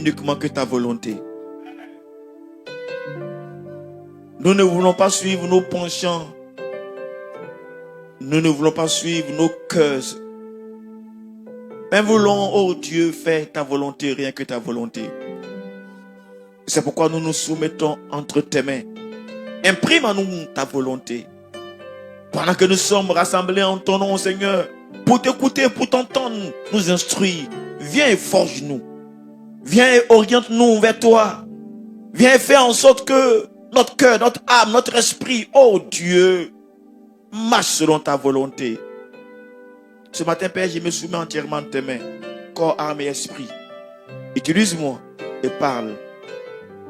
uniquement que ta volonté. Nous ne voulons pas suivre nos penchants. Nous ne voulons pas suivre nos cœurs. Mais voulons, oh Dieu, faire ta volonté, rien que ta volonté. C'est pourquoi nous nous soumettons entre tes mains. Imprime en nous ta volonté. Pendant que nous sommes rassemblés en ton nom, Seigneur, pour t'écouter, pour t'entendre, nous instruire. Viens et forge-nous. Viens et oriente-nous vers toi. Viens et fais en sorte que notre cœur, notre âme, notre esprit, oh Dieu, marche selon ta volonté. Ce matin, Père, je me soumets entièrement entre tes mains, corps, âme et esprit. Utilise-moi et parle.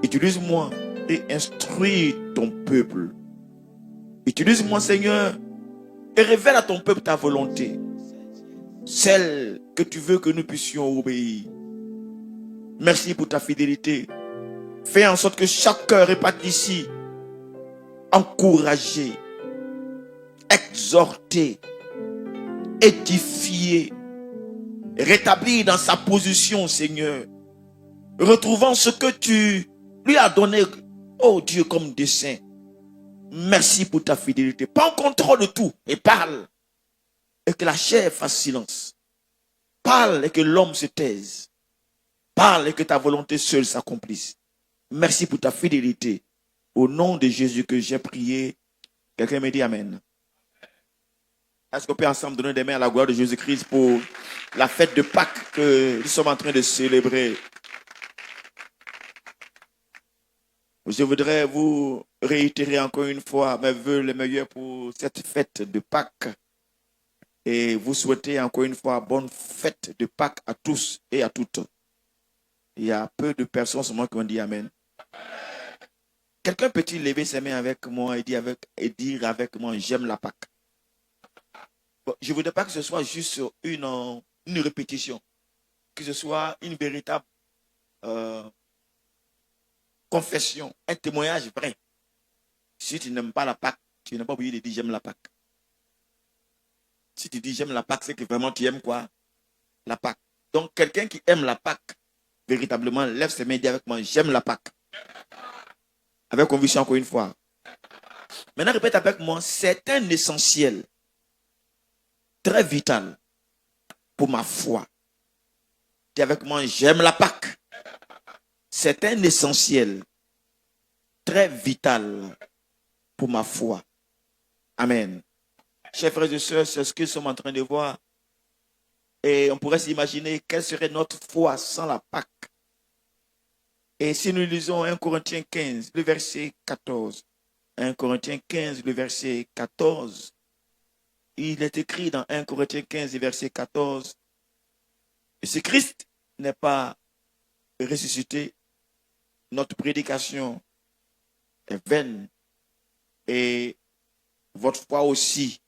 Utilise-moi et instruis ton peuple. Utilise-moi, Seigneur, et révèle à ton peuple ta volonté. Celle que tu veux que nous puissions obéir. Merci pour ta fidélité. Fais en sorte que chaque cœur réparti ici, encouragé, exhorté, édifié, rétabli dans sa position, Seigneur, retrouvant ce que tu lui as donné, oh Dieu, comme dessein. Merci pour ta fidélité. Prends contrôle de tout et parle. Et que la chair fasse silence. Parle et que l'homme se taise. Parle et que ta volonté seule s'accomplisse. Merci pour ta fidélité. Au nom de Jésus que j'ai prié. Quelqu'un me dit Amen. Est-ce qu'on peut ensemble donner des mains à la gloire de Jésus-Christ pour la fête de Pâques que nous sommes en train de célébrer? Je voudrais vous réitérer encore une fois mes vœux les meilleurs pour cette fête de Pâques. Et vous souhaiter encore une fois bonne fête de Pâques à tous et à toutes. Il y a peu de personnes seulement qui ont dit Amen. Quelqu'un peut-il lever ses mains avec moi et dire avec moi, j'aime la Pâques? Bon, je ne voudrais pas que ce soit juste une répétition, que ce soit une véritable confession, un témoignage vrai. Si tu n'aimes pas la Pâques, tu n'as pas oublié de dire j'aime la Pâques. Si tu dis j'aime la Pâques, c'est que vraiment tu aimes quoi? La Pâques. Donc quelqu'un qui aime la Pâques, véritablement, lève ses mains et dit avec moi, j'aime la Pâques. Avec conviction encore une fois. Maintenant, répète avec moi, c'est un essentiel très vital pour ma foi. Dis avec moi, j'aime la Pâques. C'est un essentiel très vital pour ma foi. Amen. Chers frères et sœurs, c'est ce que nous sommes en train de voir. Et on pourrait s'imaginer quelle serait notre foi sans la Pâques. Et si nous lisons 1 Corinthiens 15, le verset 14. 1 Corinthiens 15, le verset 14. Il est écrit dans 1 Corinthiens 15, le verset 14. Et si Christ n'est pas ressuscité, notre prédication est vaine. Et votre foi aussi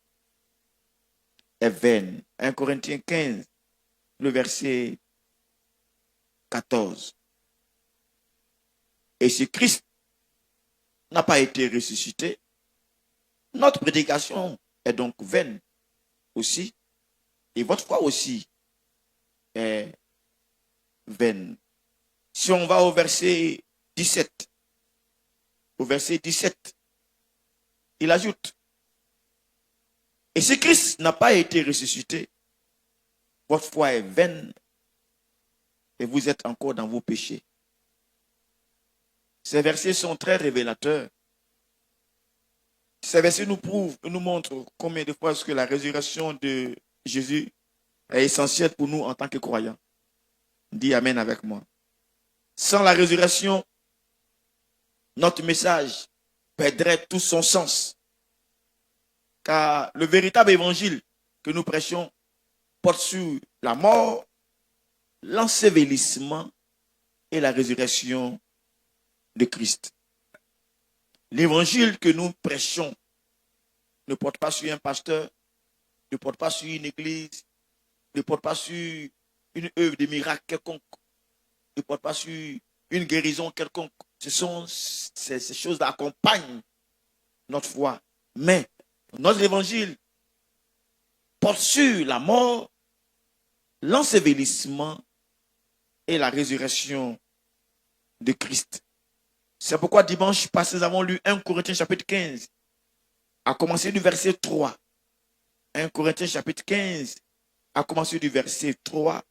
est vaine. 1 Corinthiens 15, le verset 14. Et si Christ n'a pas été ressuscité, notre prédication est donc vaine aussi. Et votre foi aussi est vaine. Si on va au verset 17, il ajoute, et si Christ n'a pas été ressuscité, votre foi est vaine et vous êtes encore dans vos péchés. Ces versets sont très révélateurs. Ces versets nous montrent combien de fois est-ce que la résurrection de Jésus est essentielle pour nous en tant que croyants. Dis Amen avec moi. Sans la résurrection, notre message perdrait tout son sens. Car le véritable évangile que nous prêchons porte sur la mort, l'ensevelissement et la résurrection de Christ. L'évangile que nous prêchons ne porte pas sur un pasteur, ne porte pas sur une église, ne porte pas sur une œuvre de miracle quelconque, ne porte pas sur une guérison quelconque. Ces choses-là accompagnent notre foi. Mais notre évangile porte sur la mort, l'ensevelissement et la résurrection de Christ. C'est pourquoi dimanche passé, nous avons lu 1 Corinthiens chapitre 15, à commencer du verset 3. 1 Corinthiens chapitre 15, à commencer du verset 3,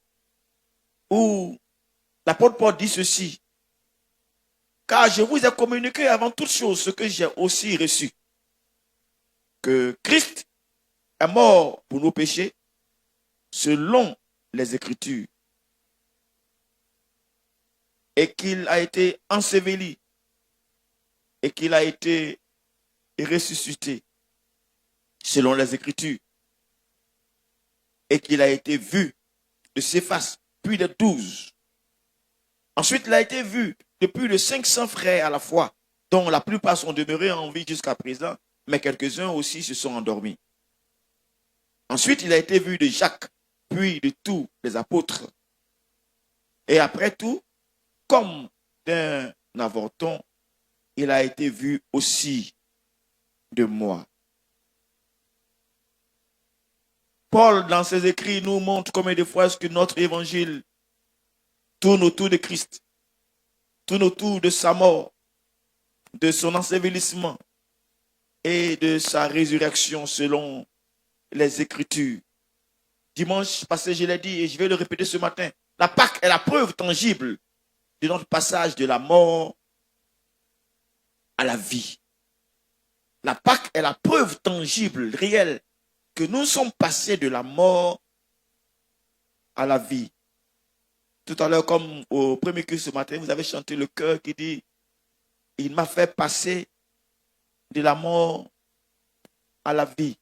où l'apôtre Paul dit ceci: car je vous ai communiqué avant toute chose ce que j'ai aussi reçu, que Christ est mort pour nos péchés, selon les Écritures, et qu'il a été enseveli, et qu'il a été ressuscité, selon les Écritures, et qu'il a été vu de Céphas, puis de 12. Ensuite, il a été vu de plus de 500 frères à la fois, dont la plupart sont demeurés en vie jusqu'à présent, mais quelques-uns aussi se sont endormis. Ensuite, il a été vu de Jacques, puis de tous les apôtres. Et après tout, comme d'un avorton, il a été vu aussi de moi. Paul, dans ses écrits, nous montre combien de fois est-ce que notre évangile tourne autour de Christ, tourne autour de sa mort, de son ensevelissement et de sa résurrection selon les Écritures. Dimanche passé, je l'ai dit et je vais le répéter ce matin, la Pâque est la preuve tangible de notre passage de la mort à la vie. La Pâque est la preuve tangible, réelle, que nous sommes passés de la mort à la vie. Tout à l'heure, comme au premier culte ce matin, vous avez chanté le chœur qui dit « Il m'a fait passer de la mort à la vie. »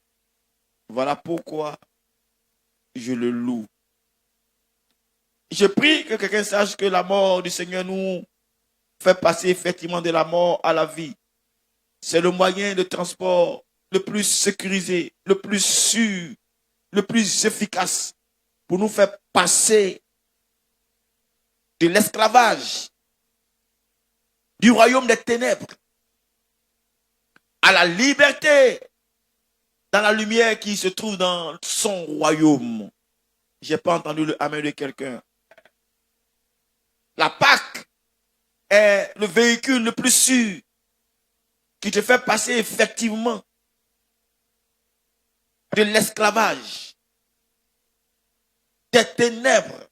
Voilà pourquoi je le loue. Je prie que quelqu'un sache que la mort du Seigneur nous fait passer effectivement de la mort à la vie. C'est le moyen de transport le plus sécurisé, le plus sûr, le plus efficace pour nous faire passer de l'esclavage, du royaume des ténèbres, à la liberté, dans la lumière qui se trouve dans son royaume. Je n'ai pas entendu le amen de quelqu'un. La Pâque est le véhicule le plus sûr qui te fait passer effectivement de l'esclavage, des ténèbres,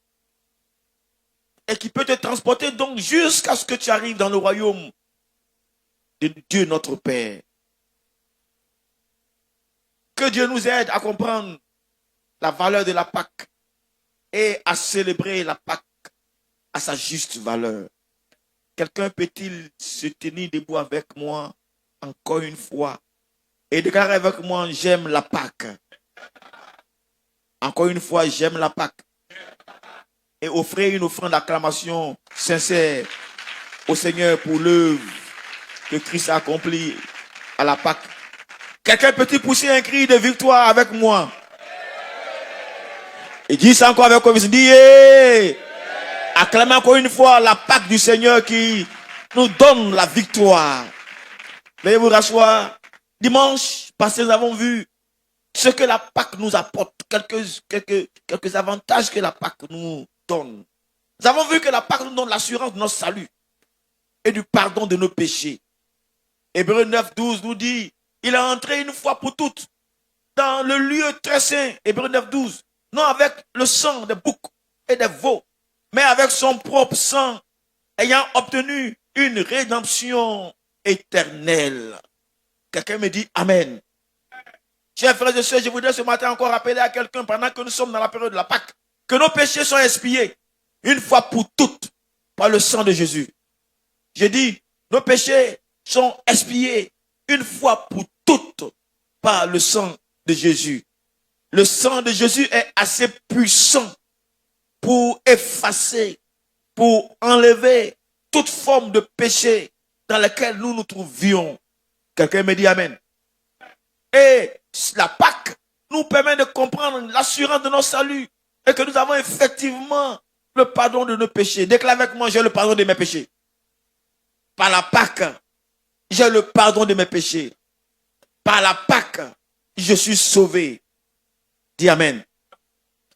et qui peut te transporter donc jusqu'à ce que tu arrives dans le royaume de Dieu notre Père. Que Dieu nous aide à comprendre la valeur de la Pâque et à célébrer la Pâque à sa juste valeur. Quelqu'un peut-il se tenir debout avec moi encore une fois et déclarer avec moi: j'aime la Pâque. Encore une fois, j'aime la Pâque. Et offrir une offrande d'acclamation sincère au Seigneur pour l'œuvre que Christ a accomplie à la Pâque. Quelqu'un peut-il pousser un cri de victoire avec moi? Et dis ça encore avec conviction. Dis yeah! Acclamez encore une fois la Pâque du Seigneur qui nous donne la victoire. Veuillez vous rasseoir. Dimanche passé, nous avons vu ce que la Pâque nous apporte, quelques avantages que la Pâque nous donne. Nous avons vu que la Pâque nous donne l'assurance de notre salut et du pardon de nos péchés. Hébreux 9, 12 nous dit: il est entré une fois pour toutes dans le lieu très saint, Hébreux 9, 12, non avec le sang des boucs et des veaux, mais avec son propre sang, ayant obtenu une rédemption éternelle. Quelqu'un me dit Amen. Chers frères et sœurs, je voudrais ce matin encore rappeler à quelqu'un, pendant que nous sommes dans la période de la Pâque, que nos péchés sont expiés une fois pour toutes par le sang de Jésus. Je dis, nos péchés sont expiés une fois pour toutes par le sang de Jésus. Le sang de Jésus est assez puissant pour effacer, pour enlever toute forme de péché dans lequel nous nous trouvions. Quelqu'un me dit Amen. Et la Pâque nous permet de comprendre l'assurance de notre salut et que nous avons effectivement le pardon de nos péchés. Déclare avec moi: j'ai le pardon de mes péchés. Par la Pâque, j'ai le pardon de mes péchés. Par la Pâque, je suis sauvé. Dis Amen.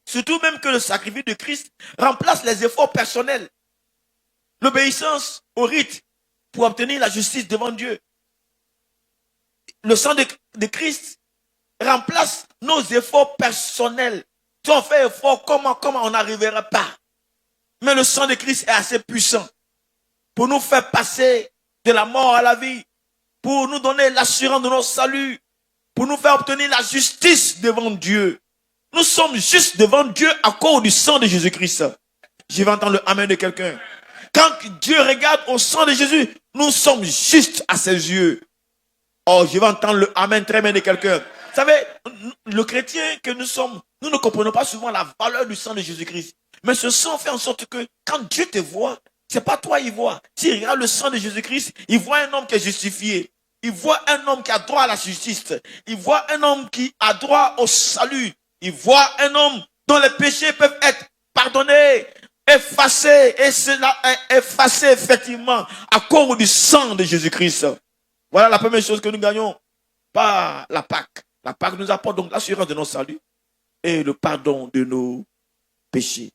Surtout même que le sacrifice de Christ remplace les efforts personnels l'obéissance au rite pour obtenir la justice devant Dieu. Le sang de Christ remplace nos efforts personnels. Si on fait effort, comment on n'arriverait pas? Mais le sang de Christ est assez puissant pour nous faire passer de la mort à la vie, pour nous donner l'assurance de notre salut, pour nous faire obtenir la justice devant Dieu. Nous sommes justes devant Dieu à cause du sang de Jésus-Christ. Je vais entendre le amen de quelqu'un. Quand Dieu regarde au sang de Jésus, nous sommes justes à ses yeux. Oh, je vais entendre le amen très bien de quelqu'un. Vous savez, le chrétien que nous sommes, nous ne comprenons pas souvent la valeur du sang de Jésus-Christ. Mais ce sang fait en sorte que quand Dieu te voit, c'est pas toi il voit. S'il regarde le sang de Jésus-Christ, il voit un homme qui est justifié. Il voit un homme qui a droit à la justice. Il voit un homme qui a droit au salut. Il voit un homme dont les péchés peuvent être pardonnés, effacés. Et cela est effacé effectivement à cause du sang de Jésus-Christ. Voilà la première chose que nous gagnons par la Pâque. La Pâque nous apporte donc l'assurance de notre salut et le pardon de nos péchés.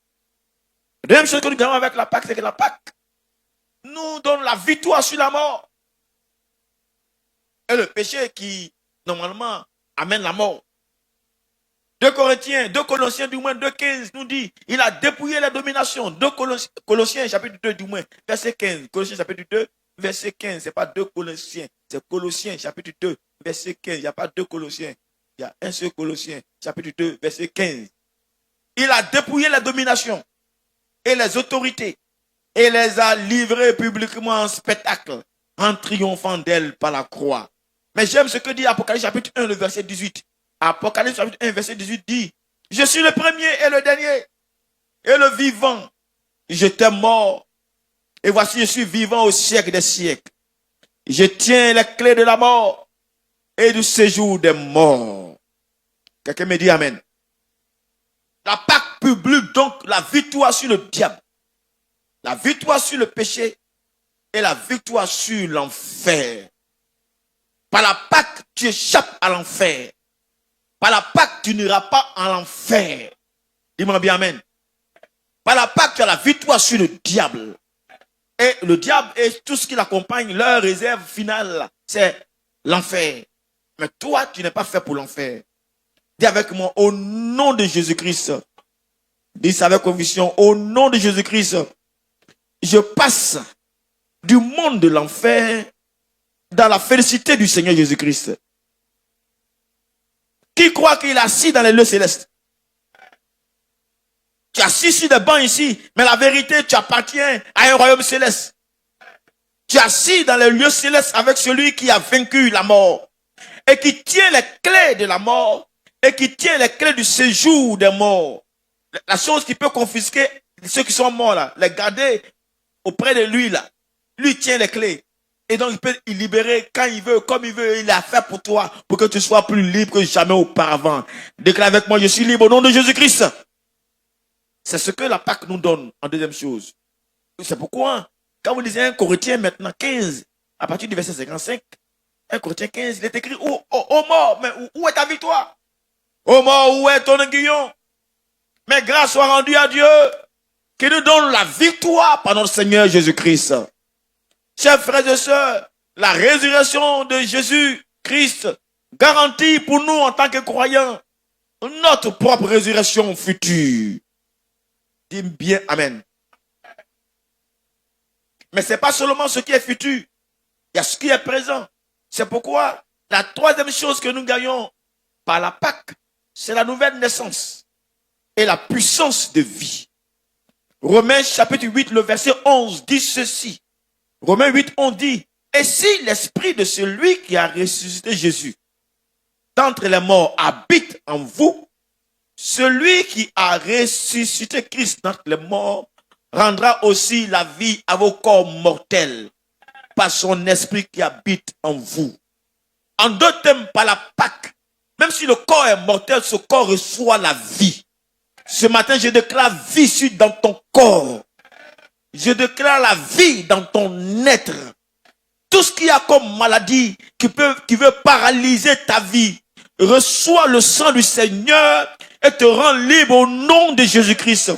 La deuxième chose que nous gagnons avec la Pâque, c'est que la Pâque nous donne la victoire sur la mort. Et le péché qui, normalement, amène la mort. 2 Colossiens du moins 2,15 nous dit, il a dépouillé la domination. 2 Colossiens chapitre 2 du moins, verset 15. Colossiens chapitre 2, verset 15. Ce n'est pas 2 Colossiens, c'est Colossiens chapitre 2, verset 15. Il n'y a pas 2 Colossiens, il y a un seul Colossiens chapitre 2, verset 15. Il a dépouillé la domination et les autorités et les a livrées publiquement en spectacle, en triomphant d'elles par la croix. Mais j'aime ce que dit Apocalypse chapitre 1, le verset 18. Apocalypse chapitre 1, verset 18 dit, je suis le premier et le dernier et le vivant. J'étais mort et voici je suis vivant au siècle des siècles. Je tiens les clés de la mort et du séjour des morts. Quelqu'un me dit amen. La Pâque publique donc la victoire sur le diable, la victoire sur le péché et la victoire sur l'enfer. Par la Pâque, tu échappes à l'enfer. Par la Pâque, tu n'iras pas en enfer. Dis-moi bien amen. Par la Pâque, tu as la victoire sur le diable. Et le diable et tout ce qui l'accompagne, leur réserve finale, c'est l'enfer. Mais toi, tu n'es pas fait pour l'enfer. Dis avec moi, au nom de Jésus-Christ. Dis ça avec conviction, au nom de Jésus-Christ, je passe du monde de l'enfer dans la félicité du Seigneur Jésus-Christ. Qui croit qu'il est assis dans les lieux célestes? Tu es assis sur des bancs ici, mais la vérité, tu appartiens à un royaume céleste. Tu es assis dans les lieux célestes avec celui qui a vaincu la mort et qui tient les clés de la mort et qui tient les clés du séjour des morts. La chose qui peut confisquer ceux qui sont morts là, les garder auprès de lui là. Lui tient les clés. Et donc il peut y libérer quand il veut, comme il veut. Il a fait pour toi, pour que tu sois plus libre que jamais auparavant. Déclare avec moi, je suis libre au nom de Jésus-Christ. C'est ce que la Pâque nous donne en deuxième chose. C'est pourquoi, quand vous lisez 1 Corinthiens maintenant 15, à partir du verset 55, 1 Corinthiens 15, il est écrit, ô mort, mais où est ta victoire? Ô mort, où est ton aiguillon? Mais grâce soit rendue à Dieu, qui nous donne la victoire par notre Seigneur Jésus-Christ. Chers frères et sœurs, la résurrection de Jésus-Christ garantit pour nous en tant que croyants notre propre résurrection future. Dis bien amen. Mais ce n'est pas seulement ce qui est futur, il y a ce qui est présent. C'est pourquoi la troisième chose que nous gagnons par la Pâque, c'est la nouvelle naissance et la puissance de vie. Romains chapitre 8, le verset 11 dit ceci. Romains 8, 11 dit, et si l'esprit de celui qui a ressuscité Jésus d'entre les morts habite en vous, celui qui a ressuscité Christ d'entre les morts rendra aussi la vie à vos corps mortels par son esprit qui habite en vous. En deux termes, par la Pâque, même si le corps est mortel, ce corps reçoit la vie. Ce matin, je déclare vie dans ton corps. Je déclare la vie dans ton être. Tout ce qu'il y a comme maladie qui veut paralyser ta vie, reçois le sang du Seigneur et te rend libre au nom de Jésus-Christ.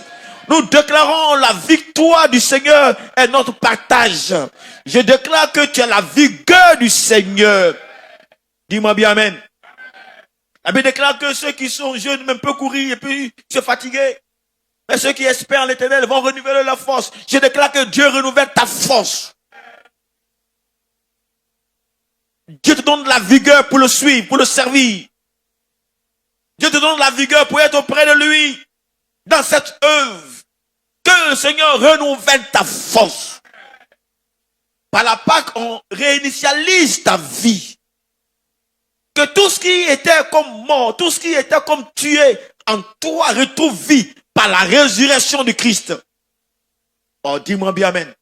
Nous déclarons la victoire du Seigneur est notre partage. Je déclare que tu as la vigueur du Seigneur. Dis-moi bien amen. La Bible déclare que ceux qui sont jeunes même peuvent courir et puis se fatiguer. Mais ceux qui espèrent en l'Éternel vont renouveler leur force. Je déclare que Dieu renouvelle ta force. Dieu te donne la vigueur pour le suivre, pour le servir. Dieu te donne la vigueur pour être auprès de lui dans cette œuvre. Que le Seigneur renouvelle ta force. Par la Pâque, on réinitialise ta vie. Que tout ce qui était comme mort, tout ce qui était comme tué en toi retrouve vie par la résurrection du Christ. Oh, dis-moi bien amen.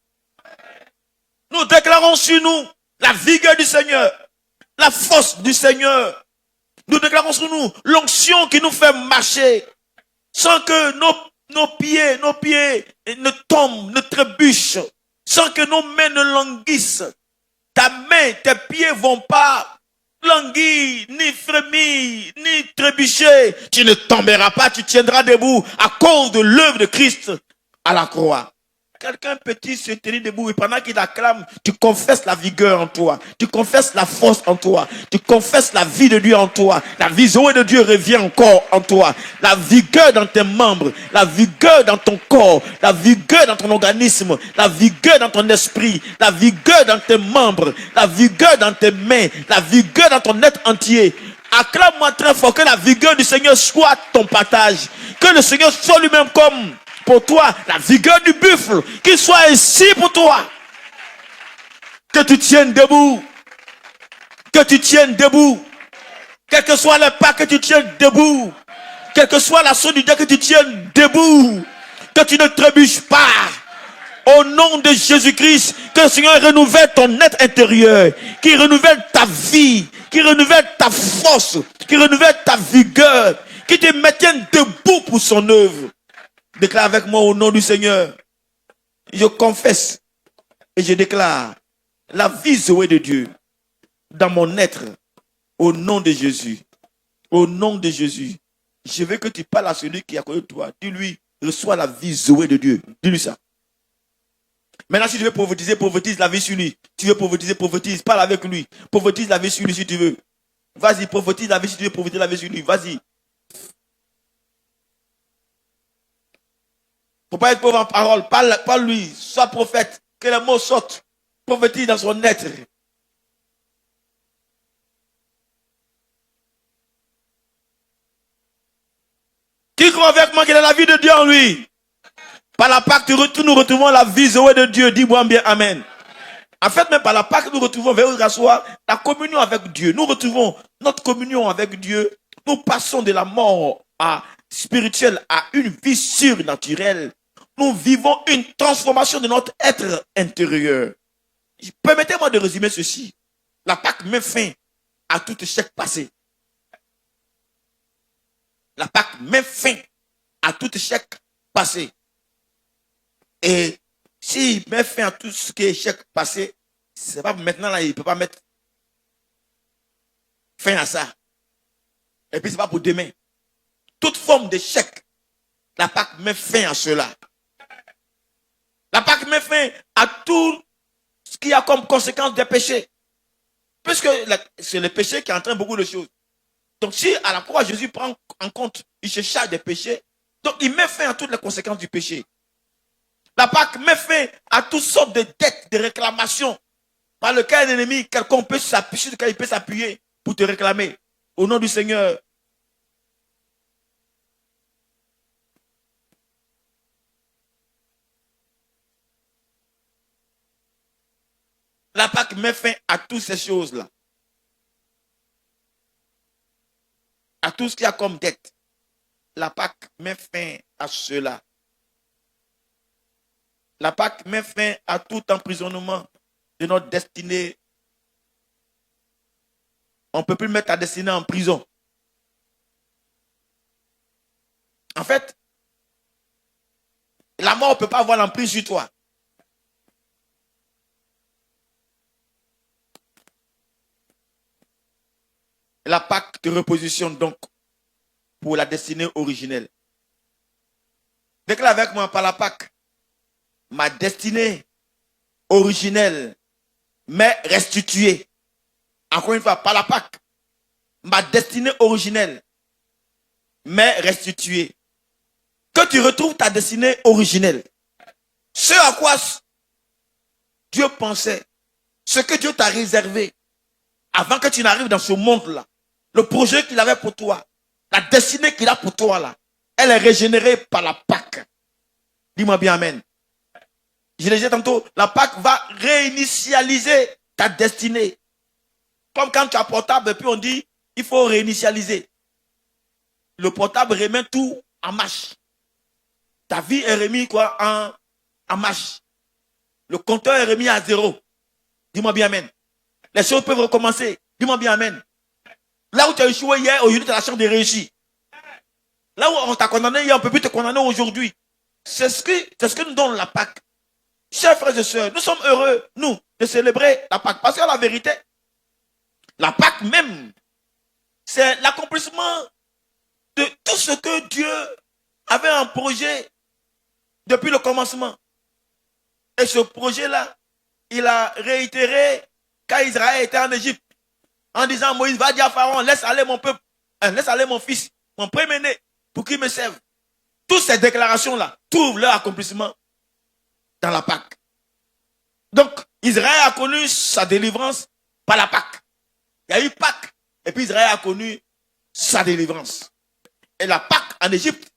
Nous déclarons sur nous la vigueur du Seigneur, la force du Seigneur. Nous déclarons sur nous l'onction qui nous fait marcher sans que nos pieds ne tombent, ne trébuchent, sans que nos mains ne languissent. Ta main, tes pieds vont pas languir, ni frémir, ni trébucher. Tu ne tomberas pas, tu tiendras debout à cause de l'œuvre de Christ à la croix. Quelqu'un petit se tenir debout et pendant qu'il acclame, tu confesses la vigueur en toi. Tu confesses la force en toi. Tu confesses la vie de Dieu en toi. La vie Zoé de Dieu revient encore en toi. La vigueur dans tes membres. La vigueur dans ton corps. La vigueur dans ton organisme. La vigueur dans ton esprit. La vigueur dans tes membres. La vigueur dans tes mains. La vigueur dans ton être entier. Acclame-moi très fort que la vigueur du Seigneur soit ton partage. Que le Seigneur soit lui-même comme pour toi la vigueur du buffle, qu'il soit ainsi pour toi. Que tu tiennes debout. Que tu tiennes debout. Quel que soit le pas, que tu tiennes debout. Quel que soit l'assaut du Dieu, que tu tiennes debout. Que tu ne trébuches pas. Au nom de Jésus-Christ, que le Seigneur renouvelle ton être intérieur. Qu'il renouvelle ta vie. Qu'il renouvelle ta force. Qu'il renouvelle ta vigueur. Qu'il te maintienne debout pour son œuvre. Déclare avec moi au nom du Seigneur. Je confesse et je déclare la vie Zoé de Dieu dans mon être au nom de Jésus. Au nom de Jésus. Je veux que tu parles à celui qui est à côté de toi. Dis-lui, reçois la vie Zoé de Dieu. Dis-lui ça. Maintenant, si tu veux prophétiser, prophétise la vie sur lui. Tu veux prophétiser, prophétise. Parle avec lui. Prophétise la vie sur lui si tu veux. Vas-y, prophétise la vie si tu veux prophétiser la vie sur lui. Vas-y. Faut pas être pauvre en parole. Parle lui. Sois prophète. Que les mots sortent. Prophétise dans son être. Qui croit avec moi qu'il a la vie de Dieu en lui? Par la Pâque, nous retrouvons la vie Zoé de Dieu. Dis-moi bien amen. En fait, même par la Pâque, nous retrouvons vers la communion avec Dieu. Nous retrouvons notre communion avec Dieu. Nous passons de la mort spirituelle à une vie surnaturelle. Nous vivons une transformation de notre être intérieur. Permettez-moi de résumer ceci. La Pâque met fin à tout échec passé. La Pâque met fin à tout échec passé. Et s'il met fin à tout ce qui est échec passé, c'est pas maintenant là, il ne peut pas mettre fin à ça. Et puis c'est pas pour demain. Toute forme d'échec, la Pâque met fin à cela. La Pâque met fin à tout ce qui a comme conséquence des péchés. Puisque c'est le péché qui entraîne beaucoup de choses. Donc si à la croix Jésus prend en compte, il se charge des péchés, donc il met fin à toutes les conséquences du péché. La Pâque met fin à toutes sortes de dettes, de réclamations par lequel l'ennemi, quelqu'un peut s'appuyer, sur lequel il peut s'appuyer pour te réclamer. Au nom du Seigneur. La Pâque met fin à toutes ces choses-là. À tout ce qu'il y a comme dette. La Pâque met fin à cela. La Pâque met fin à tout emprisonnement de notre destinée. On ne peut plus mettre ta destinée en prison. En fait, la mort ne peut pas avoir l'emprise sur toi. La Pâque te repositionne donc pour la destinée originelle. Déclare avec moi par la Pâque. Ma destinée originelle m'est restituée. Encore une fois, par la Pâque. Ma destinée originelle m'est restituée. Que tu retrouves ta destinée originelle. Ce à quoi Dieu pensait. Ce que Dieu t'a réservé. Avant que tu n'arrives dans ce monde-là. Le projet qu'il avait pour toi. La destinée qu'il a pour toi là. Elle est régénérée par la Pâque. Dis-moi bien amen. Je l'ai dit tantôt, la Pâque va réinitialiser ta destinée. Comme quand tu as un portable et puis on dit, il faut réinitialiser. Le portable remet tout en marche. Ta vie est remise quoi en marche. Le compteur est remis à zéro. Dis-moi bien amen. Les choses peuvent recommencer. Dis-moi bien amen. Là où tu as échoué hier, aujourd'hui tu as la chance de réussir. Là où on t'a condamné hier, on ne peut plus te condamner aujourd'hui. C'est ce que nous donne la Pâque. Chers frères et sœurs, nous sommes heureux, nous, de célébrer la Pâque. Parce que la vérité, la Pâque même, c'est l'accomplissement de tout ce que Dieu avait en projet depuis le commencement. Et ce projet-là, il a réitéré quand Israël était en Égypte. En disant, Moïse, va dire à Pharaon, laisse aller mon peuple, laisse aller mon fils, mon premier-né, pour qu'il me serve. Toutes ces déclarations-là trouvent leur accomplissement dans la Pâque. Donc, Israël a connu sa délivrance par la Pâque. Il y a eu Pâque, et puis Israël a connu sa délivrance. Et la Pâque en Égypte,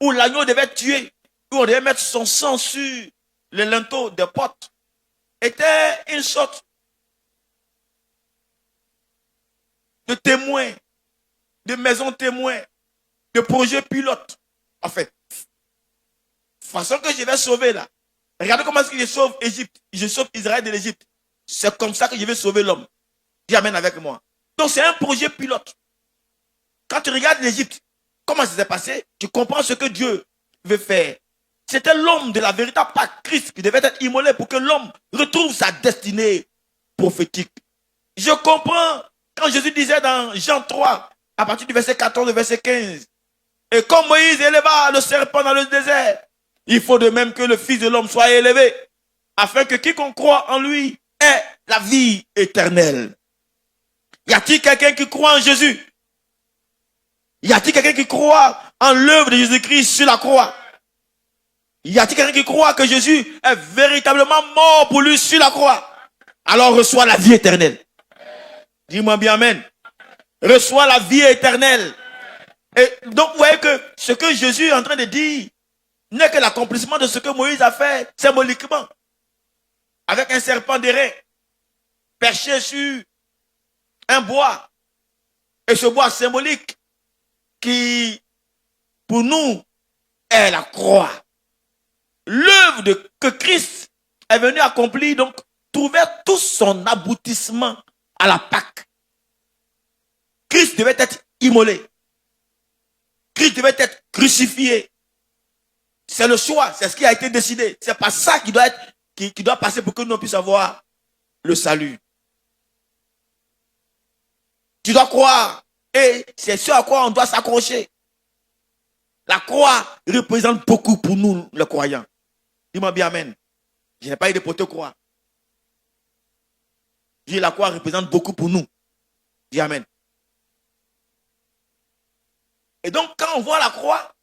où l'agneau devait tuer, où on devait mettre son sang sur le linteau des portes, était une sorte de témoin, de maison témoin, de projet pilote. En fait, façon que je vais sauver là. Regardez comment est-ce que je sauve Égypte. Je sauve Israël de l'Égypte. C'est comme ça que je vais sauver l'homme. Dis amen avec moi. Donc c'est un projet pilote. Quand tu regardes l'Égypte, comment ça s'est passé, tu comprends ce que Dieu veut faire. C'était l'homme de la véritable Pâque, Christ, qui devait être immolé pour que l'homme retrouve sa destinée prophétique. Je comprends quand Jésus disait dans Jean 3, à partir du verset 14 au verset 15, et comme Moïse éleva le serpent dans le désert, il faut de même que le Fils de l'homme soit élevé, afin que quiconque croit en lui ait la vie éternelle. Y a-t-il quelqu'un qui croit en Jésus? Y a-t-il quelqu'un qui croit en l'œuvre de Jésus-Christ sur la croix? Y a-t-il quelqu'un qui croit que Jésus est véritablement mort pour lui sur la croix? Alors reçois la vie éternelle. Dis-moi bien amen. Reçois la vie éternelle. Et donc vous voyez que ce que Jésus est en train de dire n'est que l'accomplissement de ce que Moïse a fait symboliquement. Avec un serpent d'airain perché sur un bois. Et ce bois symbolique qui, pour nous, est la croix. L'œuvre que Christ est venu accomplir, donc, trouvait tout son aboutissement à la Pâque. Christ devait être immolé. Christ devait être crucifié. C'est le choix, c'est ce qui a été décidé. C'est pas ça qui doit passer pour que nous puissions avoir le salut. Tu dois croire. Et c'est ce à quoi on doit s'accrocher. La croix représente beaucoup pour nous, les croyants. Dis-moi bien amen. Je n'ai pas eu de poteau croix. Dis, la croix représente beaucoup pour nous. Dis amen. Et donc, quand on voit la croix,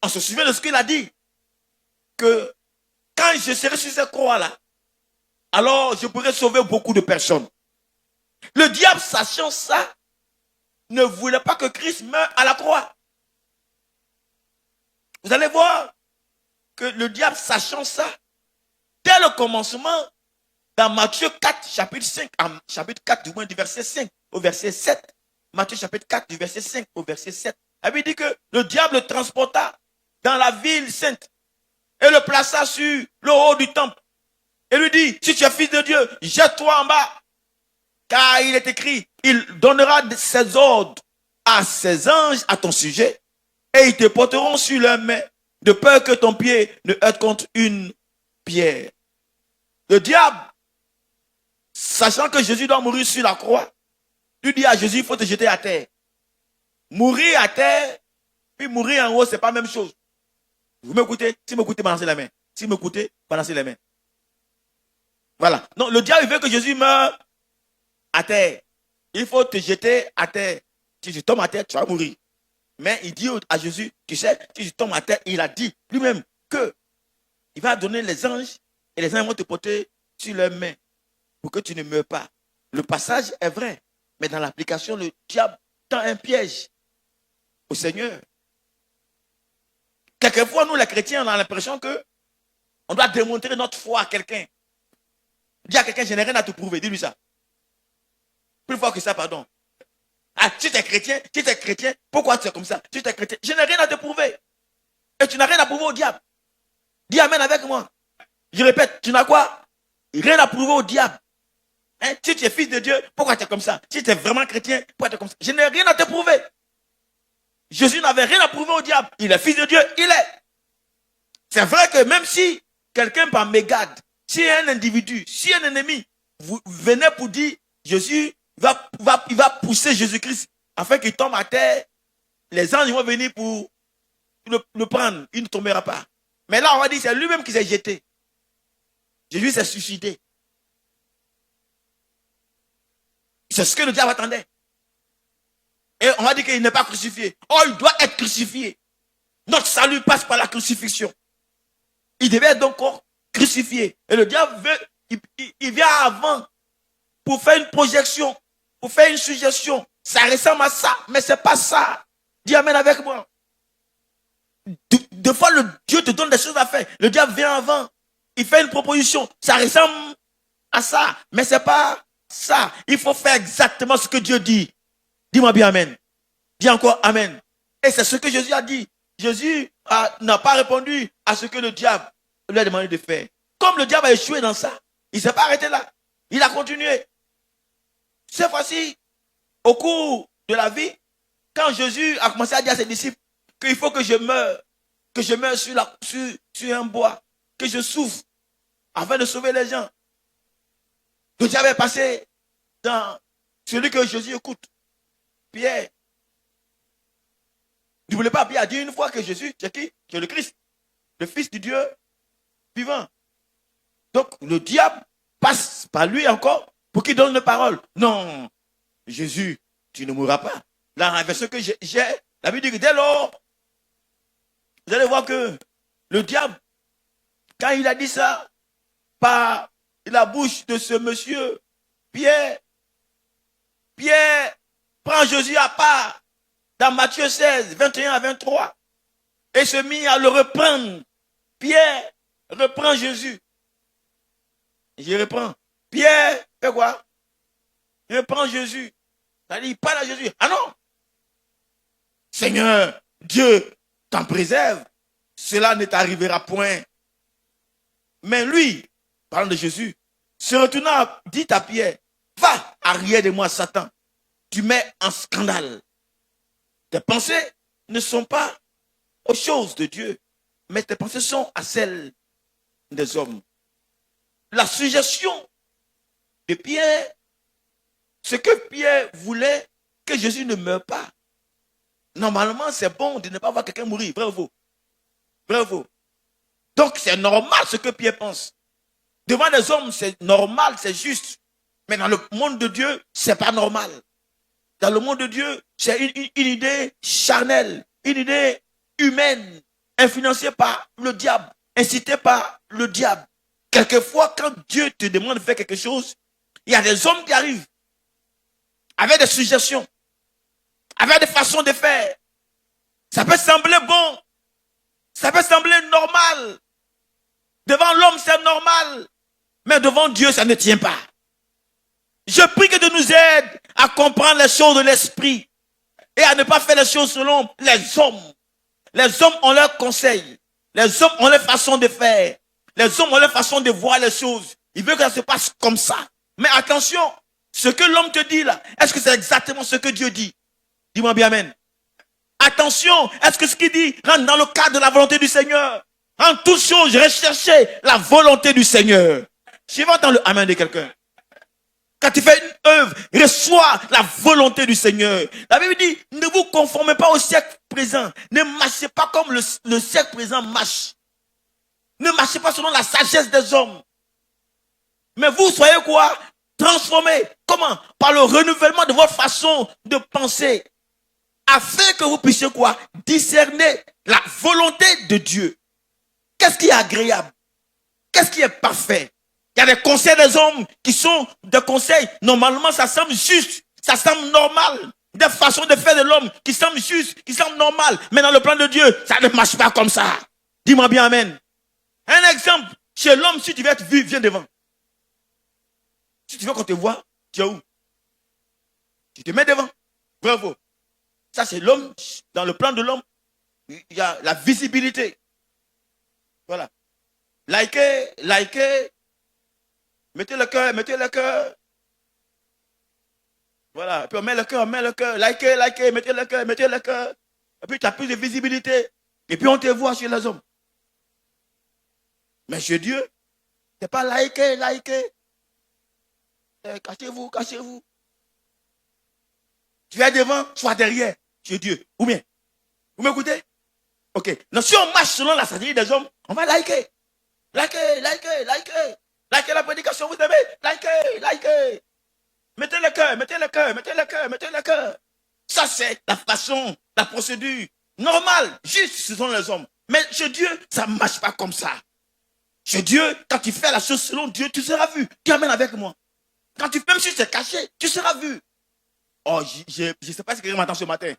on se souvient de ce qu'il a dit. Que quand je serai sur cette croix-là, alors je pourrai sauver beaucoup de personnes. Le diable, sachant ça, ne voulait pas que Christ meure à la croix. Vous allez voir que le diable, sachant ça, dès le commencement, dans Matthieu 4, chapitre 5, chapitre 4, du moins du verset 5 au verset 7, Matthieu chapitre 4, du verset 5 au verset 7, il dit que le diable le transporta dans la ville sainte et le plaça sur le haut du temple. Et lui dit, si tu es fils de Dieu, jette-toi en bas. Car il est écrit, il donnera ses ordres à ses anges à ton sujet et ils te porteront sur leurs mains de peur que ton pied ne heurte contre une pierre. Le diable, sachant que Jésus doit mourir sur la croix, lui dit à Jésus, il faut te jeter à terre. Mourir à terre, puis mourir en haut, c'est pas la même chose. Vous m'écoutez? Si vous m'écoutez, balancez la main. Si vous m'écoutez, balancez les mains. Voilà. Donc, le diable veut que Jésus meure à terre. Il faut te jeter à terre. Si tu tombes à terre, tu vas mourir. Mais il dit à Jésus, tu sais, si tu tombes à terre, il a dit lui-même que il va donner les anges et les anges vont te porter sur leurs mains pour que tu ne meurs pas. Le passage est vrai, mais dans l'application, le diable tend un piège au Seigneur. Quelquefois, nous les chrétiens, on a l'impression que on doit démontrer notre foi à quelqu'un. Dis à quelqu'un, je n'ai rien à te prouver, dis-lui ça. Plus fort que ça, pardon. Ah, si tu es chrétien, pourquoi tu es comme ça? Si tu es chrétien, je n'ai rien à te prouver. Et tu n'as rien à prouver au diable. Dis amen avec moi. Je répète, tu n'as quoi? Rien à prouver au diable. Hein? Si tu es fils de Dieu, pourquoi tu es comme ça? Si tu es vraiment chrétien, pourquoi tu es comme ça? Je n'ai rien à te prouver. Jésus n'avait rien à prouver au diable. Il est fils de Dieu, il est. C'est vrai que même si quelqu'un par mégade, si un individu, si un ennemi venait pour dire Jésus il va pousser Jésus-Christ afin qu'il tombe à terre, les anges vont venir pour le prendre, il ne tombera pas. Mais là, on va dire c'est lui-même qui s'est jeté. Jésus s'est suicidé. C'est ce que le diable attendait. Et on va dire qu'il n'est pas crucifié. Oh, il doit être crucifié. Notre salut passe par la crucifixion. Il devait être donc crucifié. Et le diable il vient avant pour faire une projection, pour faire une suggestion. Ça ressemble à ça, mais c'est pas ça. Dis amen avec moi. Deux fois, Dieu te donne des choses à faire. Le diable vient avant. Il fait une proposition. Ça ressemble à ça, mais c'est pas ça. Il faut faire exactement ce que Dieu dit. Dis-moi bien amen. Dis encore amen. Et c'est ce que Jésus a dit. Jésus n'a pas répondu à ce que le diable lui a demandé de faire. Comme le diable a échoué dans ça, il ne s'est pas arrêté là. Il a continué. Cette fois-ci, au cours de la vie, quand Jésus a commencé à dire à ses disciples qu'il faut que je meure sur un bois, que je souffre afin de sauver les gens. Le diable est passé dans celui que Jésus écoute, Pierre. N'oubliez pas, Pierre a dit une fois que Jésus, c'est qui? C'est le Christ, le Fils du Dieu vivant. Donc, le diable passe par lui encore pour qu'il donne une parole. Non, Jésus, tu ne mourras pas. Là, la version que j'ai, la Bible dit que dès lors, vous allez voir que le diable, quand il a dit ça, par la bouche de ce monsieur, Pierre prend Jésus à part dans Matthieu 16, 21 à 23 et se mit à le reprendre. Pierre reprend Jésus. Je reprends. Pierre fait quoi? Il reprend Jésus. Il parle à Jésus. Ah non! Seigneur, Dieu t'en préserve. Cela ne t'arrivera point. Mais lui, parlant de Jésus, se retournant, dit à Pierre, va, arrière de moi, Satan. Tu mets en scandale. Tes pensées ne sont pas aux choses de Dieu, mais tes pensées sont à celles des hommes. La suggestion de Pierre, ce que Pierre voulait, que Jésus ne meure pas. Normalement, c'est bon de ne pas voir quelqu'un mourir. Vrai ou faux? Vrai ou faux? Donc, c'est normal ce que Pierre pense. Devant les hommes, c'est normal, c'est juste. Mais dans le monde de Dieu, c'est pas normal. Dans le monde de Dieu, c'est une idée charnelle, une idée humaine, influencée par le diable, incitée par le diable. Quelquefois, quand Dieu te demande de faire quelque chose, il y a des hommes qui arrivent avec des suggestions, avec des façons de faire. Ça peut sembler bon, ça peut sembler normal. Devant l'homme, c'est normal, mais devant Dieu, ça ne tient pas. Je prie que Dieu nous aide à comprendre les choses de l'esprit et à ne pas faire les choses selon les hommes. Les hommes ont leurs conseils. Les hommes ont leur façon de faire. Les hommes ont leur façon de voir les choses. Ils veulent que ça se passe comme ça. Mais attention, ce que l'homme te dit là, est-ce que c'est exactement ce que Dieu dit? Dis-moi bien amen. Attention, est-ce que ce qu'il dit rentre dans le cadre de la volonté du Seigneur? En toute chose, recherchez la volonté du Seigneur. Je vais entendre le amen de quelqu'un. Quand tu fais une œuvre, reçois la volonté du Seigneur. La Bible dit, ne vous conformez pas au siècle présent. Ne marchez pas comme le siècle présent marche. Ne marchez pas selon la sagesse des hommes. Mais vous soyez quoi? Transformés. Comment? Par le renouvellement de votre façon de penser. Afin que vous puissiez quoi? Discerner la volonté de Dieu. Qu'est-ce qui est agréable? Qu'est-ce qui est parfait? Il y a des conseils des hommes qui sont des conseils. Normalement, ça semble juste. Ça semble normal. Des façons de faire de l'homme qui semblent justes, qui semblent normales. Mais dans le plan de Dieu, ça ne marche pas comme ça. Dis-moi bien amen. Un exemple. Chez l'homme, si tu veux être vu, viens devant. Si tu veux qu'on te voit, tu es où? Tu te mets devant. Bravo. Ça, c'est l'homme. Dans le plan de l'homme, il y a la visibilité. Voilà. Likez, likez. Mettez le cœur, mettez le cœur. Voilà. Et puis on met le cœur, likez, likez, mettez le cœur, mettez le cœur. Et puis tu as plus de visibilité. Et puis on te voit chez les hommes. Mais chez Dieu, c'est pas likez, likez. Cachez-vous, cachez-vous. Tu es devant, sois derrière, chez Dieu. Ou bien, vous m'écoutez? Ok. Donc si on marche selon la stratégie des hommes, on va liker. Liker, liker, liker. Liker la prédication, vous aimez? Liker, liker. Mettez le cœur, mettez le cœur, mettez le cœur, mettez le cœur. Ça, c'est la façon, la procédure normale, juste selon les hommes. Mais chez Dieu, ça ne marche pas comme ça. Chez Dieu, quand tu fais la chose selon Dieu, tu seras vu. Tu amènes avec moi. Quand tu fais, même si c'est caché, tu seras vu. Oh, je ne sais pas si quelqu'un m'entend ce matin.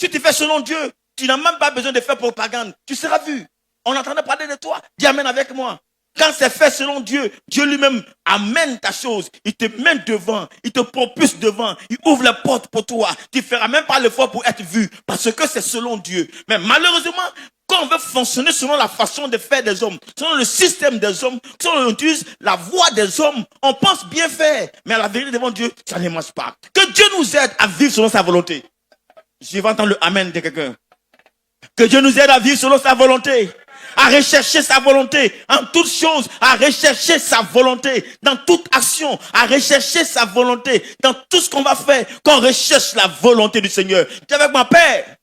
Si tu fais selon Dieu, tu n'as même pas besoin de faire propagande. Tu seras vu. On est en train de parler de toi. Dis amen avec moi. Quand c'est fait selon Dieu, Dieu lui-même amène ta chose. Il te met devant. Il te propulse devant. Il ouvre la porte pour toi. Tu ne feras même pas l'effort pour être vu. Parce que c'est selon Dieu. Mais malheureusement, quand on veut fonctionner selon la façon de faire des hommes, selon le système des hommes, selon on utilise la voix des hommes, on pense bien faire. Mais à la vérité devant Dieu, ça ne marche pas. Que Dieu nous aide à vivre selon sa volonté. Je vais entendre le amen de quelqu'un. Que Dieu nous aide à vivre selon sa volonté. À rechercher sa volonté en toutes choses, à rechercher sa volonté dans toute action, à rechercher sa volonté dans tout ce qu'on va faire, qu'on recherche la volonté du Seigneur. Dis avec mon Père,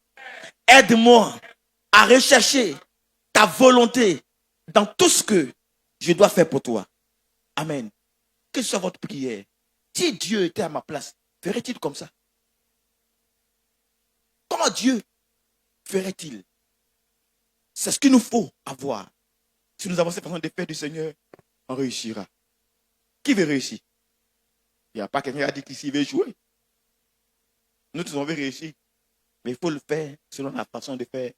aide-moi à rechercher ta volonté dans tout ce que je dois faire pour toi. Amen. Que ce soit votre prière. Si Dieu était à ma place, ferait-il comme ça? Comment Dieu ferait-il? C'est ce qu'il nous faut avoir. Si nous avons cette façon de faire du Seigneur, on réussira. Qui veut réussir? Il n'y a pas quelqu'un qui a dit qu'ici veut échouer. Nous tous on veut réussir. Mais il faut le faire selon la façon de faire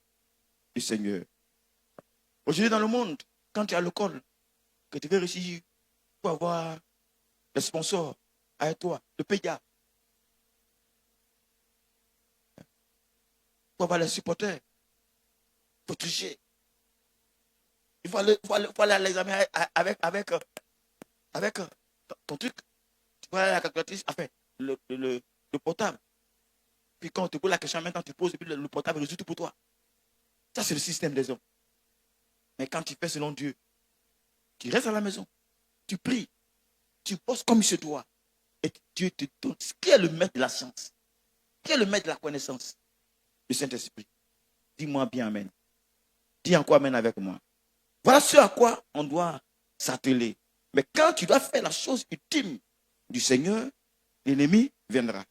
du Seigneur. Aujourd'hui dans le monde, quand tu es à l'école, que tu veux réussir, il faut avoir des sponsors avec toi, le PEGA. Il faut avoir les supporters. Il faut tricher. Il faut aller à l'examen avec ton truc. Tu vas aller à la calculatrice, enfin, le portable. Puis quand on te pose la question, maintenant tu poses, et puis le portable résout tout pour toi. Ça, c'est le système des hommes. Mais quand tu fais selon Dieu, tu restes à la maison, tu pries, tu poses comme il se doit. Et Dieu te donne. Qui est le maître de la science? Qui est le maître de la connaissance? Le Saint-Esprit. Dis-moi bien amen. Dis encore amen avec moi. Voilà ce à quoi on doit s'atteler. Mais quand tu dois faire la chose ultime du Seigneur, l'ennemi viendra.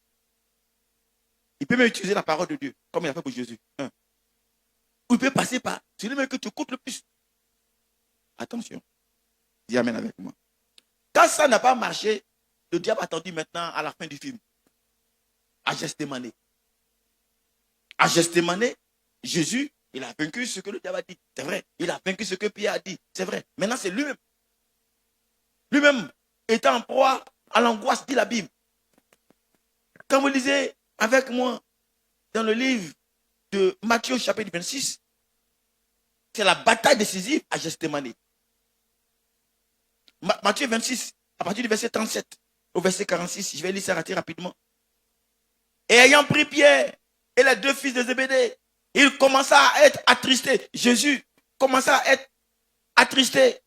Il peut même utiliser la parole de Dieu, comme il a fait pour Jésus. Ou il peut passer par celui que tu coûtes le plus. Attention. Dis amen avec moi. Quand ça n'a pas marché, le diable a attendu maintenant à la fin du film. À Gethsémane. À Gethsémane, Jésus, il a vaincu ce que le diable a dit. C'est vrai. Il a vaincu ce que Pierre a dit. C'est vrai. Maintenant, c'est lui-même. Lui-même étant en proie à l'angoisse, dit la Bible. Quand vous lisez avec moi dans le livre de Matthieu chapitre 26, c'est la bataille décisive à Gethsémane. Matthieu 26, à partir du verset 37 au verset 46, je vais lire ça assez rapidement. Et ayant pris Pierre et les deux fils de Zébédée, il commença à être attristé. Jésus commença à être attristé.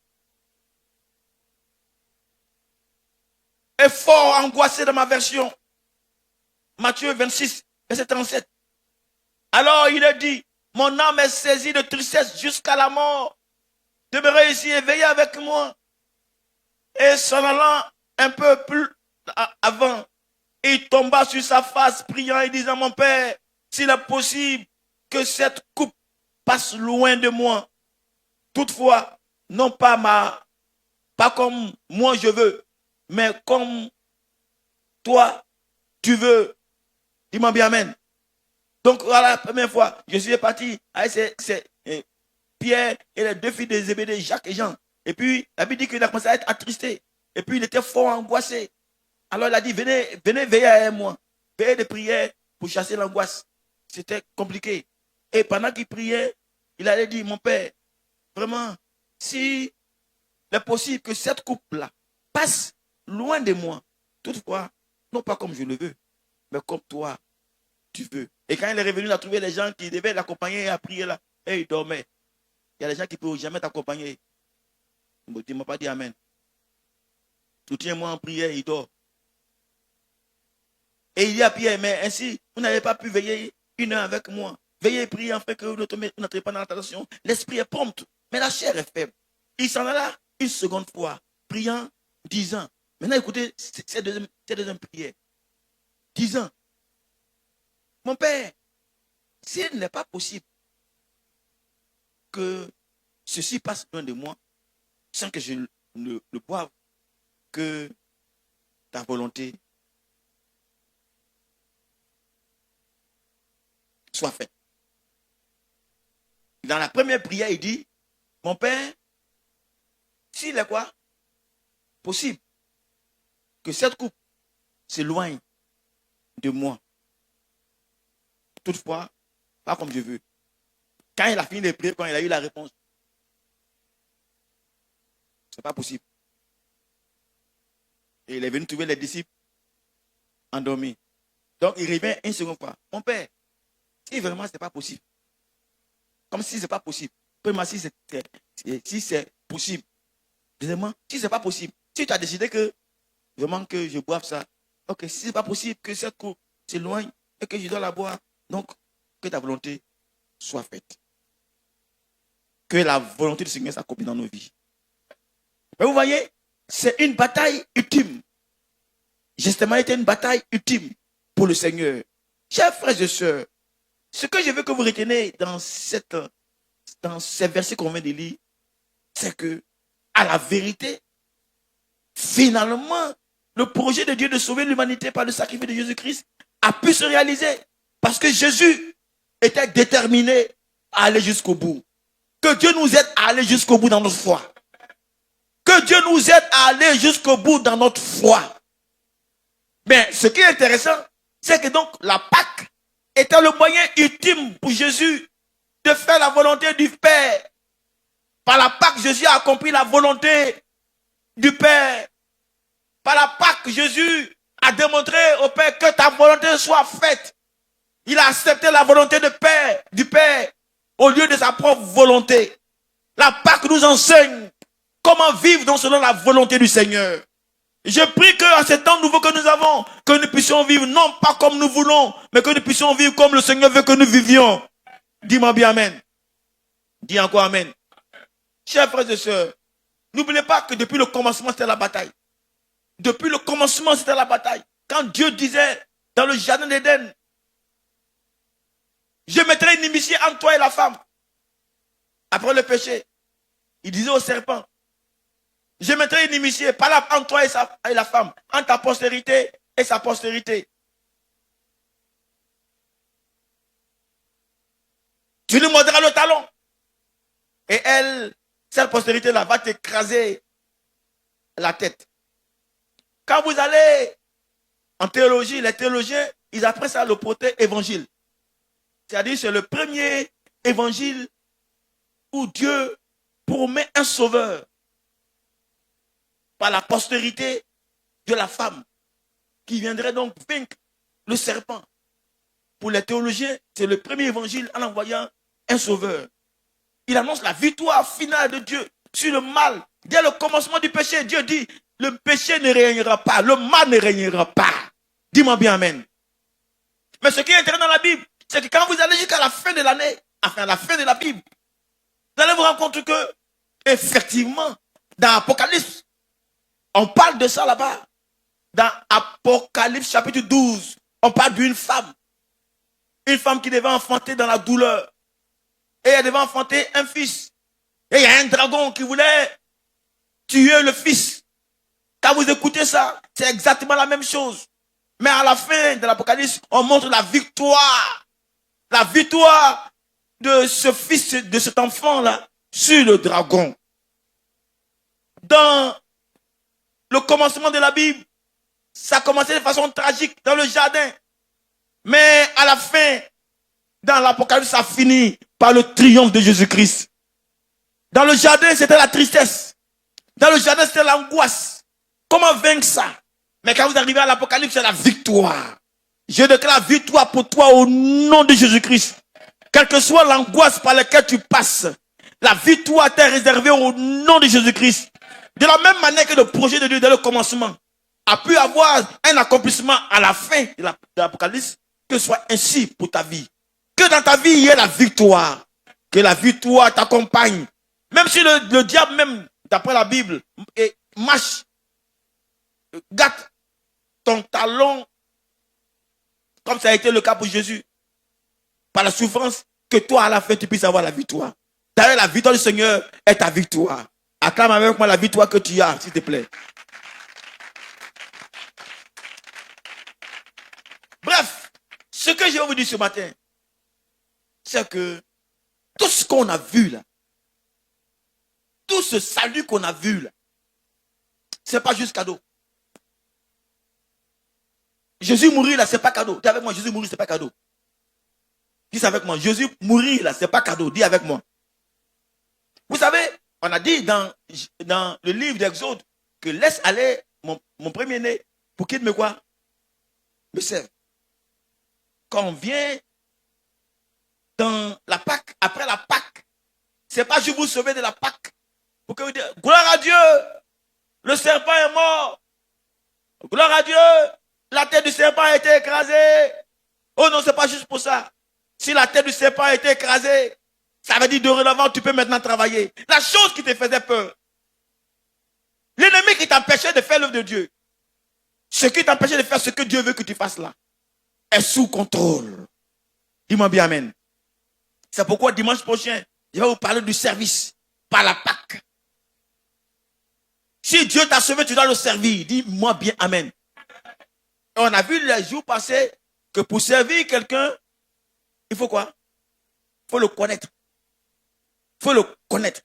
Et fort angoissé dans ma version. Matthieu 26, verset 37. Alors il a dit, Mon âme est saisie de tristesse jusqu'à la mort. Demeurez ici et veillez avec moi. Et s'en allant un peu plus avant, il tomba sur sa face, priant et disant, mon père, s'il est possible que cette coupe passe loin de moi. Toutefois, non pas comme moi je veux, mais comme toi tu veux. Dis-moi bien amen. Donc, voilà, la première fois, je suis parti avec Pierre et les deux filles de Zébédée, Jacques et Jean. Et puis, la Bible dit qu'il a commencé à être attristé. Et puis, il était fort angoissé. Alors, il a dit, venez veiller avec moi. Veillez de prière pour chasser l'angoisse. C'était compliqué. Et pendant qu'il priait, il allait dire, mon père, vraiment, si il est possible que cette coupe-là passe loin de moi, toutefois, non pas comme je le veux, mais comme toi, tu veux. Et quand il est revenu, il a trouvé les gens qui devaient l'accompagner à prier là, et il dormait. Il y a des gens qui ne peuvent jamais t'accompagner. Tu ne m'as pas dit amen. Soutiens-moi en prière, il dort. Et il dit à Pierre, mais ainsi, vous n'avez pas pu veiller une heure avec moi. Veillez et priez afin que vous n'entrez pas dans la tentation. L'esprit est prompt, mais la chair est faible. Il s'en alla une seconde fois, priant, disant. Maintenant, écoutez, c'est deuxième prière. Disant, mon père, s'il n'est pas possible que ceci passe loin de moi, sans que je ne le boive, que ta volonté soit faite. Dans la première prière, il dit, mon père, s'il est quoi? Possible que cette coupe s'éloigne de moi. Toutefois, pas comme je veux. Quand il a fini de prier, quand il a eu la réponse, c'est pas possible. Et il est venu trouver les disciples endormis. Donc il revient une seconde fois. Mon père, si vraiment ce n'est pas possible, comme si ce n'est pas possible, premièrement, si c'est possible, deuxièmement, si ce n'est pas possible, si tu as décidé que vraiment que je boive ça, ok, si ce n'est pas possible que cette coupe s'éloigne et que je dois la boire, donc que ta volonté soit faite. Que la volonté du Seigneur s'accomplit dans nos vies. Mais vous voyez, c'est une bataille ultime. Justement, c'était une bataille ultime pour le Seigneur. Chers frères et sœurs, ce que je veux que vous reteniez dans ces versets qu'on vient de lire, c'est que, à la vérité, finalement, le projet de Dieu de sauver l'humanité par le sacrifice de Jésus-Christ a pu se réaliser parce que Jésus était déterminé à aller jusqu'au bout. Que Dieu nous aide à aller jusqu'au bout dans notre foi. Que Dieu nous aide à aller jusqu'au bout dans notre foi. Mais ce qui est intéressant, c'est que donc la Pâque était le moyen ultime pour Jésus de faire la volonté du Père. Par la Pâque, Jésus a accompli la volonté du Père. Par la Pâque, Jésus a démontré au Père que ta volonté soit faite. Il a accepté la volonté du Père au lieu de sa propre volonté. La Pâque nous enseigne comment vivre selon la volonté du Seigneur. Je prie qu'en ce temps nouveau que nous avons, que nous puissions vivre non pas comme nous voulons, mais que nous puissions vivre comme le Seigneur veut que nous vivions. Dis-moi bien amen. Dis encore amen. Chers frères et sœurs, n'oubliez pas que depuis le commencement, c'était la bataille. Depuis le commencement, c'était la bataille. Quand Dieu disait dans le jardin d'Éden, je mettrai une inimitié entre toi et la femme. Après le péché, il disait au serpent, je mettrai une inimitié par là entre toi et la femme, entre ta postérité et sa postérité. Tu lui mordras le talon. Et elle, cette postérité-là, va t'écraser la tête. Quand vous allez en théologie, les théologiens, ils apprennent ça le proté-évangile. C'est-à-dire, c'est le premier évangile où Dieu promet un sauveur par la postérité de la femme qui viendrait donc vaincre le serpent. Pour les théologiens, c'est le premier évangile en envoyant un sauveur. Il annonce la victoire finale de Dieu sur le mal. Dès le commencement du péché, Dieu dit, le péché ne régnera pas, le mal ne régnera pas. Dis-moi bien amen. Mais ce qui est intéressant dans la Bible, c'est que quand vous allez jusqu'à la fin de l'année, enfin à la fin de la Bible, vous allez vous rendre compte que, effectivement, dans Apocalypse, on parle de ça là-bas. Dans Apocalypse chapitre 12, on parle d'une femme. Une femme qui devait enfanter dans la douleur. Et elle devait enfanter un fils. Et il y a un dragon qui voulait tuer le fils. Quand vous écoutez ça, c'est exactement la même chose. Mais à la fin de l'Apocalypse, on montre la victoire. La victoire de ce fils, de cet enfant-là, sur le dragon. Dans le commencement de la Bible, ça a commencé de façon tragique dans le jardin. Mais à la fin, dans l'Apocalypse, ça finit par le triomphe de Jésus-Christ. Dans le jardin, c'était la tristesse. Dans le jardin, c'était l'angoisse. Comment vaincre ça? Mais quand vous arrivez à l'Apocalypse, c'est la victoire. Je déclare victoire pour toi au nom de Jésus-Christ. Quelle que soit l'angoisse par laquelle tu passes, la victoire t'est réservée au nom de Jésus-Christ. De la même manière que le projet de Dieu dès le commencement a pu avoir un accomplissement à la fin de l'Apocalypse, que ce soit ainsi pour ta vie. Que dans ta vie, il y ait la victoire. Que la victoire t'accompagne. Même si le diable, même d'après la Bible, marche, gâte ton talon, comme ça a été le cas pour Jésus, par la souffrance, que toi à la fin tu puisses avoir la victoire. D'ailleurs, la victoire du Seigneur est ta victoire. Acclame avec moi la victoire que tu as, s'il te plaît. Bref, ce que je vais vous dire ce matin, c'est que tout ce qu'on a vu là, tout ce salut qu'on a vu là, c'est pas juste cadeau. Jésus mourir là, c'est pas cadeau. Dis avec moi, Jésus mourir, c'est pas cadeau. Dis avec moi, Jésus mourir là, c'est pas cadeau. Dis avec moi. Vous savez, on a dit dans le livre d'Exode que laisse aller mon premier-né pour qu'il me quoi? Me serve. Quand on vient dans la Pâque, après la Pâque, c'est pas je vous sauver de la Pâque. Pour que vous dites, gloire à Dieu, le serpent est mort. Gloire à Dieu, la tête du serpent a été écrasée. Oh non, c'est pas juste pour ça. Si la tête du serpent a été écrasée, ça veut dire dorénavant, tu peux maintenant travailler. La chose qui te faisait peur, l'ennemi qui t'empêchait de faire l'œuvre de Dieu, ce qui t'empêchait de faire ce que Dieu veut que tu fasses là, est sous contrôle. Dis-moi bien amen. C'est pourquoi dimanche prochain, je vais vous parler du service par la Pâque. Si Dieu t'a sauvé, tu dois le servir. Dis-moi bien amen. Et on a vu les jours passés que pour servir quelqu'un, il faut quoi? Il faut le connaître. Il faut le connaître.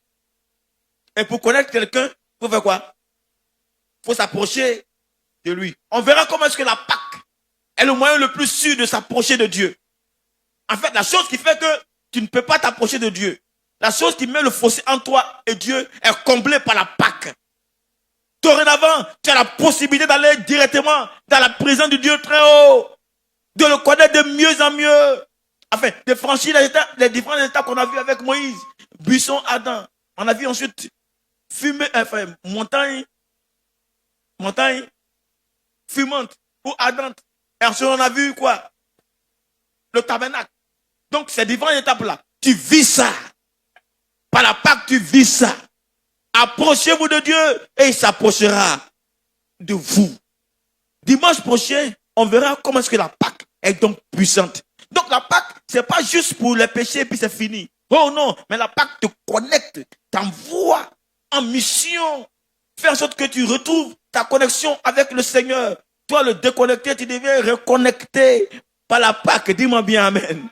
Et pour connaître quelqu'un, il faut faire quoi? Il faut s'approcher de lui. On verra comment est-ce que la Pâque est le moyen le plus sûr de s'approcher de Dieu. En fait, la chose qui fait que tu ne peux pas t'approcher de Dieu, la chose qui met le fossé entre toi et Dieu est comblée par la Pâque. Dorénavant, tu as la possibilité d'aller directement dans la présence de Dieu très haut, de le connaître de mieux en mieux, enfin, de franchir les différents étapes qu'on a vus avec Moïse, buisson, Adam. On a vu ensuite fumée, enfin, montagne fumante ou ardente. Et ensuite, on a vu quoi? Le tabernacle. Donc, ces différentes étapes-là, tu vis ça. Par la Pâque, tu vis ça. Approchez-vous de Dieu et il s'approchera de vous. Dimanche prochain, on verra comment est-ce que la Pâque est donc puissante. Donc, la Pâque, c'est pas juste pour les péchés et puis c'est fini. Oh non, mais la Pâque te connecte, t'envoie en mission. Fais en sorte que tu retrouves ta connexion avec le Seigneur. Toi, le déconnecté, tu deviens reconnecté par la Pâque. Dis-moi bien amen.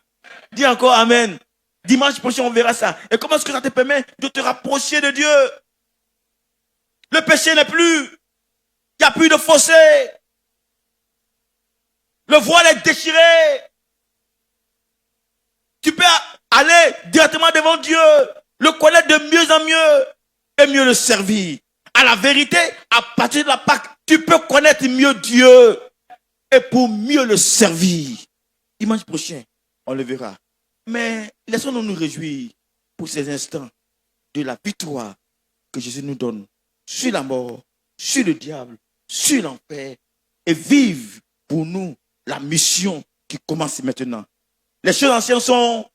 Dis encore amen. Dimanche prochain, on verra ça. Et comment est-ce que ça te permet de te rapprocher de Dieu? Le péché n'est plus. Il n'y a plus de fossé. Le voile est déchiré. Tu peux aller directement devant Dieu, le connaître de mieux en mieux et mieux le servir. À la vérité, à partir de la Pâque, tu peux connaître mieux Dieu et pour mieux le servir. Dimanche prochain, on le verra. Mais laissons-nous nous réjouir pour ces instants de la victoire que Jésus nous donne sur la mort, sur le diable, sur l'enfer et vive pour nous la mission qui commence maintenant. Les choses anciennes sont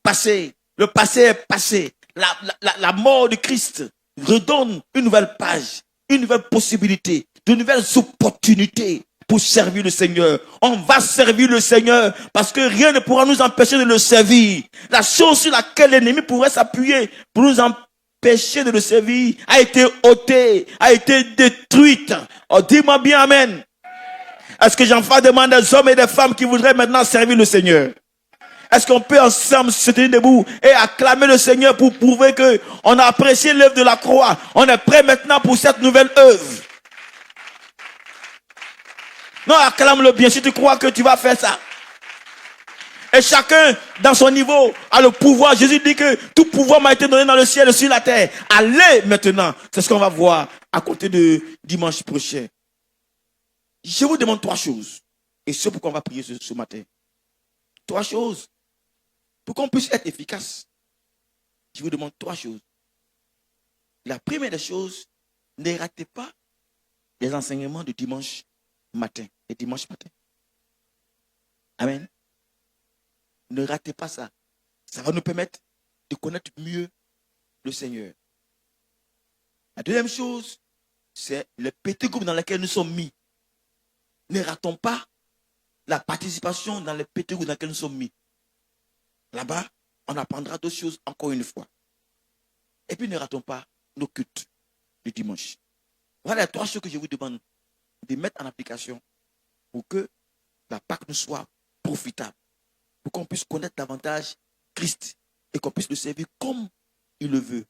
passé. Le passé est passé. La mort de Christ redonne une nouvelle page, une nouvelle possibilité, de nouvelles opportunités pour servir le Seigneur. On va servir le Seigneur parce que rien ne pourra nous empêcher de le servir. La chose sur laquelle l'ennemi pourrait s'appuyer pour nous empêcher de le servir a été ôtée, a été détruite. Oh, dis-moi bien amen. Est-ce que j'enfin demande des hommes et des femmes qui voudraient maintenant servir le Seigneur? Est-ce qu'on peut ensemble se tenir debout et acclamer le Seigneur pour prouver qu'on a apprécié l'œuvre de la croix? On est prêt maintenant pour cette nouvelle œuvre. Non, acclame-le bien si tu crois que tu vas faire ça. Et chacun, dans son niveau, a le pouvoir. Jésus dit que tout pouvoir m'a été donné dans le ciel et sur la terre. Allez maintenant. C'est ce qu'on va voir à côté de dimanche prochain. Je vous demande 3 choses. Et c'est pourquoi on va prier ce matin. 3 choses. Pour qu'on puisse être efficace. Je vous demande 3 choses. La première des choses, ne ratez pas les enseignements de dimanche matin et dimanche matin. Amen. Ne ratez pas ça. Ça va nous permettre de connaître mieux le Seigneur. La deuxième chose, c'est le petit groupe dans lequel nous sommes mis. Ne ratons pas la participation dans le petit groupe dans lequel nous sommes mis. Là-bas, on apprendra d'autres choses encore une fois. Et puis ne ratons pas nos cultes du dimanche. Voilà les 3 choses que je vous demande de mettre en application pour que la Pâque nous soit profitable. Pour qu'on puisse connaître davantage Christ et qu'on puisse le servir comme il le veut.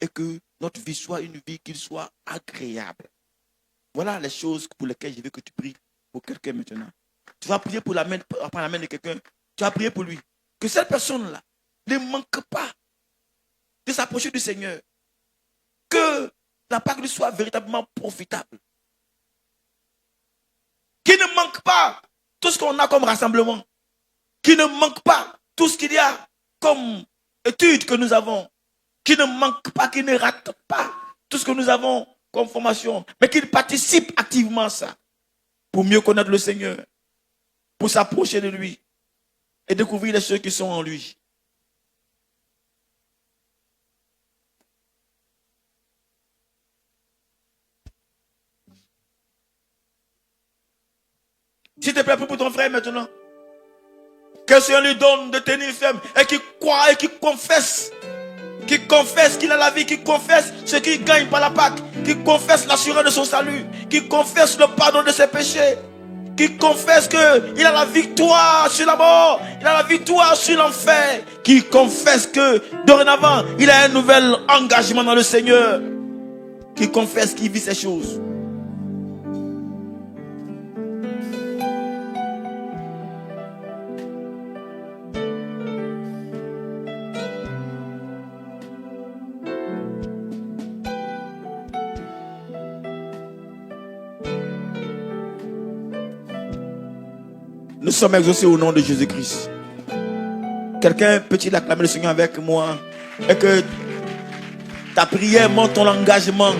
Et que notre vie soit une vie qui soit agréable. Voilà les choses pour lesquelles je veux que tu pries pour quelqu'un maintenant. Tu vas prier pour prendre la main de quelqu'un. Tu vas prier pour lui. Que cette personne-là ne manque pas de s'approcher du Seigneur. Que la Pâque lui soit véritablement profitable. Qu'il ne manque pas tout ce qu'on a comme rassemblement. Qu'il ne manque pas tout ce qu'il y a comme études que nous avons. Qu'il ne manque pas, qu'il ne rate pas tout ce que nous avons comme formation. Mais qu'il participe activement à ça. Pour mieux connaître le Seigneur. Pour s'approcher de lui. Et découvrir les choses qui sont en lui. S'il te plaît, prie pour ton frère maintenant. Que le Seigneur lui donne de tenir ferme et qu'il croit et qu'il confesse qu'il a la vie, qu'il confesse ce qu'il gagne par la Pâque, qu'il confesse l'assurance de son salut, qu'il confesse le pardon de ses péchés, qu'il confesse qu'il a la victoire sur la mort, il a la victoire sur l'enfer, qu'il confesse que dorénavant il a un nouvel engagement dans le Seigneur, qu'il confesse qu'il vit ces choses. Nous sommes exaucés au nom de Jésus-Christ. Quelqu'un peut-il acclamer le Seigneur avec moi et que ta prière montre ton engagement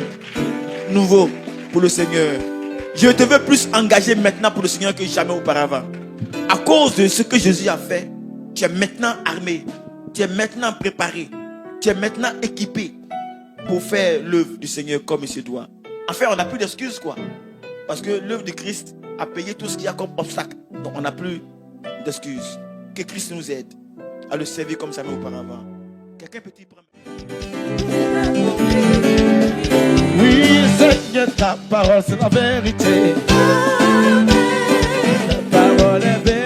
nouveau pour le Seigneur. Je te veux plus engagé maintenant pour le Seigneur que jamais auparavant. À cause de ce que Jésus a fait, tu es maintenant armé, tu es maintenant préparé, tu es maintenant équipé pour faire l'œuvre du Seigneur comme il se doit. Enfin, on n'a plus d'excuses quoi. Parce que l'œuvre de Christ a payé tout ce qu'il y a comme obstacle. Donc on n'a plus d'excuses. Que Christ nous aide à le servir comme ça auparavant. Quelqu'un peut-il prendre? Oui, Seigneur, ta parole c'est la vérité. Ta parole est vérité.